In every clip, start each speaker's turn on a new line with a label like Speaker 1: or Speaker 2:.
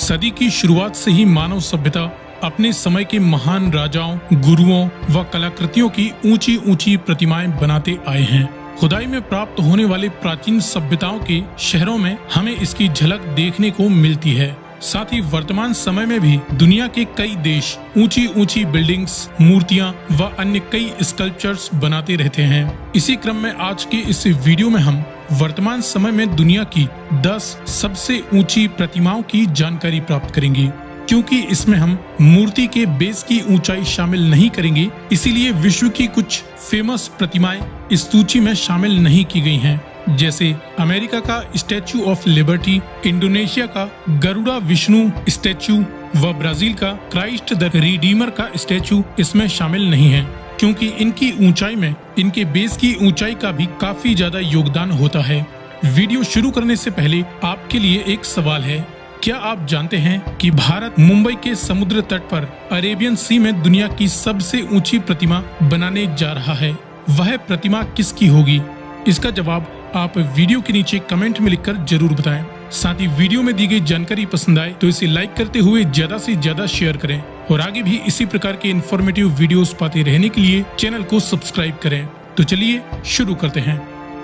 Speaker 1: सदी की शुरुआत से ही मानव सभ्यता अपने समय के महान राजाओं, गुरुओं व कलाकृतियों की ऊंची ऊंची प्रतिमाएं बनाते आए हैं। खुदाई में प्राप्त होने वाले प्राचीन सभ्यताओं के शहरों में हमें इसकी झलक देखने को मिलती है। साथ ही वर्तमान समय में भी दुनिया के कई देश ऊंची ऊंची बिल्डिंग्स, मूर्तियां व अन्य कई स्कल्पचर्स बनाते रहते हैं। इसी क्रम में आज के इस वीडियो में हम वर्तमान समय में दुनिया की 10 सबसे ऊंची प्रतिमाओं की जानकारी प्राप्त करेंगे। क्योंकि इसमें हम मूर्ति के बेस की ऊंचाई शामिल नहीं करेंगे, इसीलिए विश्व की कुछ फेमस प्रतिमाएं इस सूची में शामिल नहीं की गई हैं। जैसे अमेरिका का स्टैचू ऑफ लिबर्टी, इंडोनेशिया का गरुड़ा विष्णु स्टैचू व ब्राजील का क्राइस्ट द रिडीमर का स्टैचू इसमें शामिल नहीं है, क्योंकि इनकी ऊंचाई में इनके बेस की ऊंचाई का भी काफी ज्यादा योगदान होता है। वीडियो शुरू करने से पहले आपके लिए एक सवाल है। क्या आप जानते हैं कि भारत मुंबई के समुद्र तट पर अरेबियन सी में दुनिया की सबसे ऊंची प्रतिमा बनाने जा रहा है? वह प्रतिमा किसकी होगी? इसका जवाब आप वीडियो के नीचे कमेंट में लिखकर जरूर बताएं। साथ ही वीडियो में दी गई जानकारी पसंद आए तो इसे लाइक करते हुए ज्यादा से ज्यादा शेयर करें और आगे भी इसी प्रकार के इन्फॉर्मेटिव वीडियोस पाते रहने के लिए चैनल को सब्सक्राइब करें। तो चलिए शुरू करते हैं।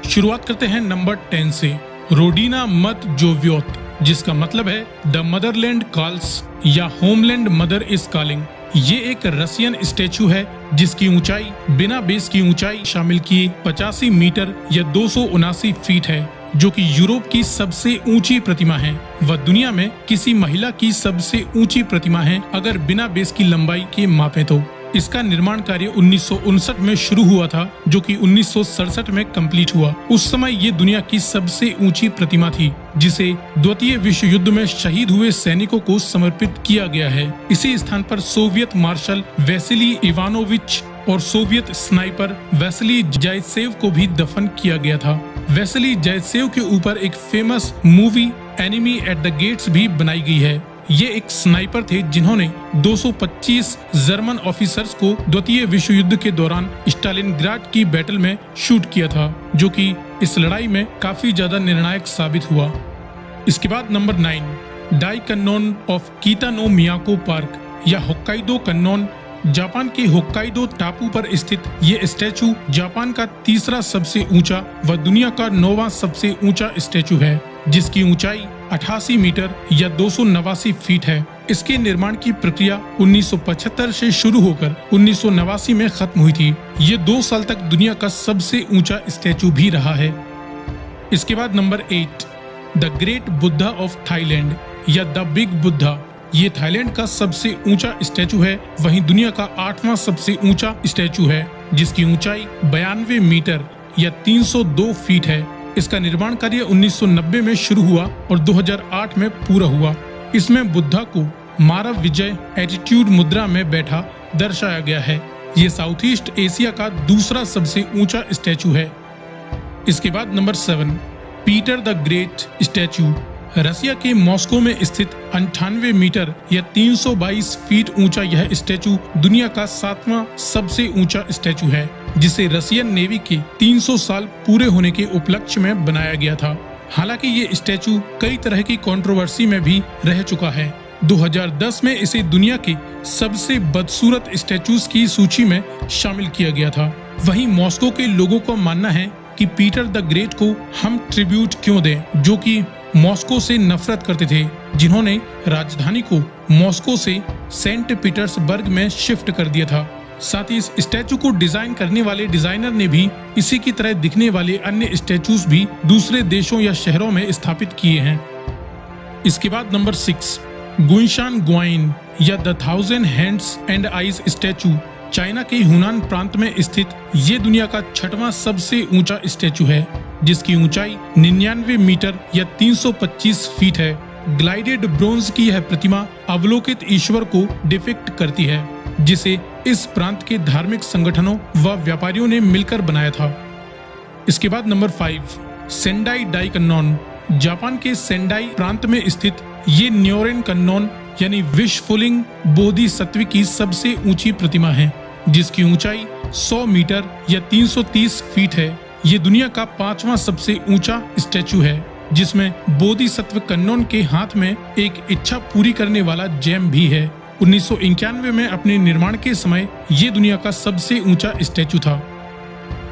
Speaker 1: शुरुआत करते हैं नंबर 10 से। रोडीना मत जोव्योत, जिसका मतलब है द मदरलैंड कॉल्स या होमलैंड मदर इज कॉलिंग। ये एक रसियन स्टैचू है जिसकी ऊंचाई बिना बेस की ऊंचाई शामिल किए 85 मीटर या 279 फीट है, जो कि यूरोप की सबसे ऊंची प्रतिमा है। वह दुनिया में किसी महिला की सबसे ऊंची प्रतिमा है अगर बिना बेस की लंबाई के मापे तो। इसका निर्माण कार्य 1959 में शुरू हुआ था, जो कि 1967 में कंप्लीट हुआ। उस समय ये दुनिया की सबसे ऊंची प्रतिमा थी, जिसे द्वितीय विश्व युद्ध में शहीद हुए सैनिकों को समर्पित किया गया है। इसी स्थान पर सोवियत मार्शल वेसिली इवानोविच और सोवियत स्नाइपर वेसिली जायत्सेव को भी दफन किया गया था। वेसिली जायत्सेव के ऊपर एक famous movie enemy at the gates भी बनाई गई है। ये एक स्नाइपर थे जिन्होंने 225 जर्मन ऑफिसर्स को द्वितीय विश्व युद्ध के दौरान स्टालिनग्राड की बैटल में शूट किया था, जो कि इस लड़ाई में काफी ज्यादा निर्णायक साबित हुआ। इसके बाद नंबर 9, डाइकन्नोन ऑफ कितानोमियाको पार्क या होक्काइडो कन्नोन। जापान के होक्काइडो टापू पर स्थित ये स्टैचू जापान का तीसरा सबसे ऊंचा व दुनिया का 9वां सबसे ऊंचा स्टैचू है, जिसकी ऊंचाई 88 मीटर या 289 फीट है। इसके निर्माण की प्रक्रिया 1975 से शुरू होकर 1989 में खत्म हुई थी। ये 2 साल तक दुनिया का सबसे ऊंचा स्टैचू भी रहा है। इसके बाद number 8, the great Buddha of Thailand या द बिग बुद्धा। ये थाईलैंड का सबसे ऊंचा स्टैचू है, वहीं दुनिया का 8वां सबसे ऊंचा स्टैचू है, जिसकी ऊंचाई 92 मीटर या 302 फीट है। इसका निर्माण कार्य 1990 में शुरू हुआ और 2008 में पूरा हुआ। इसमें बुद्धा को मानव विजय एटीट्यूड मुद्रा में बैठा दर्शाया गया है। ये साउथ ईस्ट एशिया का दूसरा सबसे ऊंचा स्टैचू है। इसके बाद number 7, Peter the great statue. Russia के मॉस्को में स्थित 98 मीटर या 322 फीट ऊंचा यह स्टैचू दुनिया का 7वां सबसे ऊंचा स्टैचू है, जिसे रसियन नेवी के 300 साल पूरे होने के उपलक्ष्य में बनाया गया था। हालांकि ये स्टैचू कई तरह की कंट्रोवर्सी में भी रह चुका है। 2010 में इसे दुनिया के सबसे बदसूरत स्टैचूज की सूची में शामिल किया गया था। वहीं मॉस्को के लोगों का मानना है कि पीटर द ग्रेट को हम ट्रिब्यूट क्यों दें, जो कि मॉस्को से नफरत करते थे, जिन्होंने राजधानी को मॉस्को से सेंट पीटर्सबर्ग में शिफ्ट कर दिया था। साथ ही इस स्टैचू को डिजाइन करने वाले डिजाइनर ने भी इसी की तरह दिखने वाले अन्य स्टैचूज भी दूसरे देशों या शहरों में स्थापित किए हैं। इसके बाद नंबर 6, गुइशान गुआइन या the 1000 hands and eyes statue. China के हुनान प्रांत में स्थित ये दुनिया का 6वां सबसे ऊंचा स्टैचू है, जिसकी ऊंचाई 99 मीटर या 325 फीट है। ग्लाइडेड ब्रोंज की यह प्रतिमा अवलोकित ईश्वर को डिपिक्ट करती है, जिसे इस प्रांत के धार्मिक संगठनों व व्यापारियों ने मिलकर बनाया था। इसके बाद नंबर 5, सेंडाई डाइकन्नोन। जापान के सेंडाई प्रांत में स्थित ये न्योरेन कन्नोन यानी विशफुलिंग बोधिसत्व की सबसे ऊंची प्रतिमा है, जिसकी ऊंचाई 100 मीटर या 330 फीट है। ये दुनिया का 5वां सबसे ऊंचा स्टैचू है। जिसमें बोधिसत्व कन्नौन के हाथ में एक इच्छा पूरी करने वाला जेम भी है। 1991 में अपने निर्माण के समय ये दुनिया का सबसे ऊंचा स्टैचू था।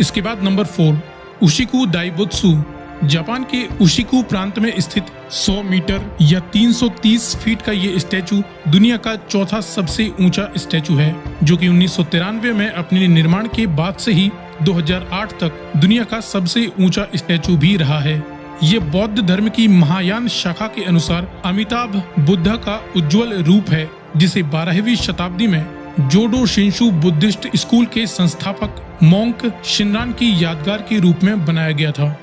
Speaker 1: इसके बाद नंबर 4, उशिकु दाइबुत्सु। जापान के उशिकु प्रांत में स्थित 100 मीटर या 330 फीट का ये स्टैचू दुनिया का चौथा सबसे ऊंचा स्टैचू है, जो कि 1993 में अपने निर्माण के बाद से ही 2008 तक दुनिया का सबसे ऊंचा स्टैचू भी रहा है। ये बौद्ध धर्म की महायान शाखा के अनुसार अमिताभ बुद्ध का उज्जवल रूप है, जिसे 12वीं शताब्दी में जोडो शिंशु बुद्धिस्ट स्कूल के संस्थापक मोंक शिनरान की यादगार के रूप में बनाया गया था।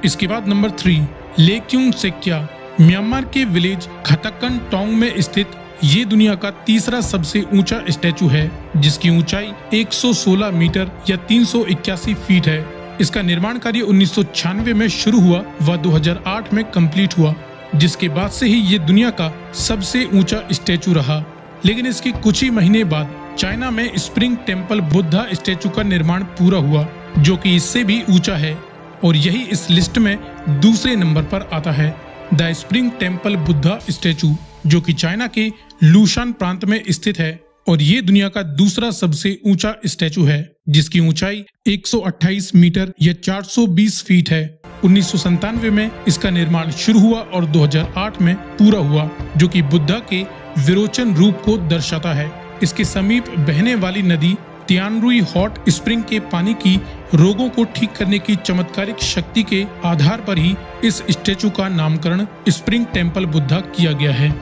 Speaker 1: इसके बाद नंबर 3, लेक्युंग सेक्या। म्यांमार के विलेज खटकन टोंग में स्थित ये दुनिया का तीसरा सबसे ऊंचा स्टैचू है, जिसकी ऊंचाई 116 मीटर या 381 फीट है। इसका निर्माण कार्य 1996 में शुरू हुआ व 2008 में कंप्लीट हुआ, जिसके बाद से ही ये दुनिया का सबसे ऊंचा स्टैचू रहा। लेकिन इसके कुछ ही महीने बाद चाइना में स्प्रिंग टेम्पल बुद्धा स्टैचू का निर्माण पूरा हुआ, जो कि इससे भी ऊंचा है और यही इस लिस्ट में दूसरे नंबर पर आता है। The spring temple Buddha statue, जो कि चाइना के लूशान प्रांत में स्थित है और ये दुनिया का दूसरा सबसे ऊंचा स्टैचू है, जिसकी ऊंचाई 128 मीटर या 420 फीट है। 1997 में इसका निर्माण शुरू हुआ और 2008 में पूरा हुआ, जो कि बुद्धा के विरोचन रूप को दर्शाता है। इसके समीप बहने वाली नदी तियानरुई हॉट स्प्रिंग के पानी की रोगों को ठीक करने की चमत्कारिक शक्ति के आधार पर ही इस स्टैचू का नामकरण स्प्रिंग टेम्पल बुद्धा किया गया है।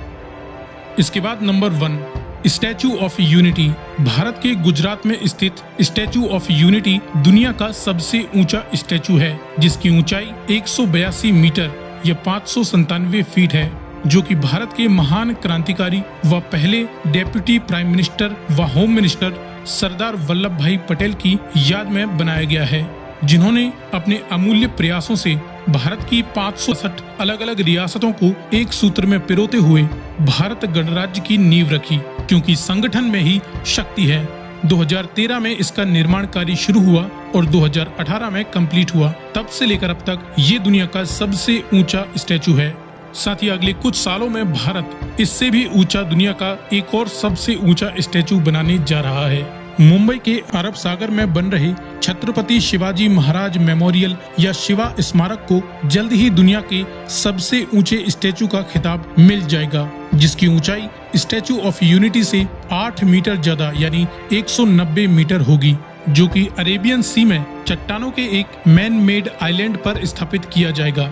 Speaker 1: इसके बाद number 1, statue of unity. Bharat के गुजरात में स्थित स्टैचू ऑफ यूनिटी दुनिया का सबसे ऊंचा स्टैचू है, जिसकी ऊंचाई 182 मीटर या 597 फीट है, जो कि भारत के महान क्रांतिकारी व पहले डेप्यूटी प्राइम मिनिस्टर व होम मिनिस्टर सरदार वल्लभ भाई पटेल की याद में बनाया गया है, जिन्होंने अपने अमूल्य प्रयासों से भारत की 560 अलग अलग रियासतों को एक सूत्र में पिरोते हुए भारत गणराज्य की नींव रखी, क्योंकि संगठन में ही शक्ति है। 2013 में इसका निर्माण कार्य शुरू हुआ और 2018 में कंप्लीट हुआ। तब से लेकर अब तक ये दुनिया का सबसे ऊंचा स्टैचू है। साथ ही अगले कुछ सालों में भारत इससे भी ऊंचा दुनिया का एक और सबसे ऊंचा स्टैचू बनाने जा रहा है। मुंबई के अरब सागर में बन रहे छत्रपति शिवाजी महाराज मेमोरियल या शिवा स्मारक को जल्द ही दुनिया के सबसे ऊंचे स्टैचू का खिताब मिल जाएगा, जिसकी ऊंचाई स्टैचू ऑफ यूनिटी से 8 मीटर ज्यादा यानी 190 मीटर होगी, जो कि अरेबियन सी में चट्टानों के एक मैन मेड आइलैंड पर स्थापित किया जाएगा।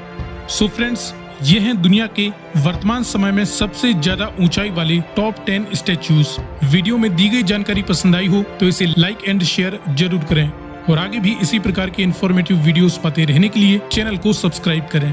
Speaker 1: सो फ्रेंड्स, ये हैं दुनिया के वर्तमान समय में सबसे ज्यादा ऊंचाई वाले टॉप 10 स्टैचूज। वीडियो में दी गई जानकारी पसंद आई हो तो इसे लाइक एंड शेयर जरूर करें और आगे भी इसी प्रकार के इंफॉर्मेटिव वीडियोस पाते रहने के लिए चैनल को सब्सक्राइब करें।